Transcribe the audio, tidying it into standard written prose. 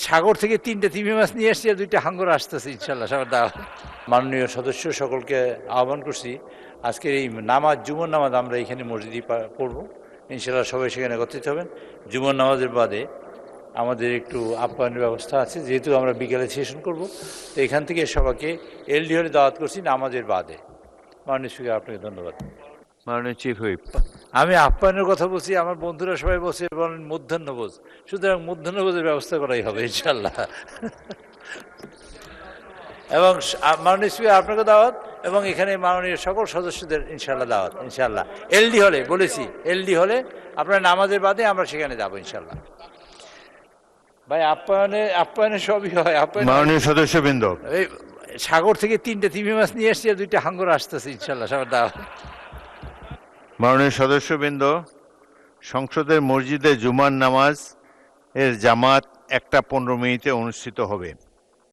সাগর থেকে 3টে তিমি মাছ নিয়ে এসছি, আর 2টা হাঙ্গর আসতেছে ইনশাল্লাহ সবার দাওয়াত। মাননীয় সদস্য সকলকে আহ্বান করছি, আজকের এই নামাজ, জুমার নামাজ আমরা এখানে মসজিদে পড়বো ইনশাল্লাহ। সবাই সেখানে একত্রিত হবেন। জুমার নামাজের বাদে আমাদের একটু আপ্যায়নের ব্যবস্থা আছে, যেহেতু আমরা বিকেলে সেশন করব, তো এখান থেকে সবাইকে এলডি হলে দাওয়াত করছি নামাজের বাদে। মাননীয় স্পিকার, আপনাকে ধন্যবাদ। মাননীয় চিফ হুইপ। আমি আপ্যায়নের কথা বলছি, আমার বন্ধুরা সবাই বলছে বলেন মধ্যাহ্নভোজ, সুতরাং মধ্যাহ্নভোজের ব্যবস্থা করাই হবে ইনশাল্লাহ। এবং মাননীয় স্পিকার আপনাকে দাওয়াত, এবং এখানে মাননীয় সকল সদস্যদের ইনশাল্লাহ দাওয়াত ইনশাল্লাহ। এলডি হলে বলেছি, এলডি হলে আপনার নামাজের বাদে আমরা সেখানে যাবো ইনশাল্লাহ। ভাই আপ্যায়নে সবই হয়। মাননীয় সদস্যবৃন্দ, এই সাগর থেকে 3টে তিমি মাছ নিয়ে এসছি, আর 2টা হাঙ্গর আসতেছে ইনশাল্লাহ সবার দাওয়াত। মাননীয় সদস্যবৃন্দ, সংসদের মসজিদে জুমার নামাজ এর জামাত 1টা 15 মিনিটে অনুষ্ঠিত হবে।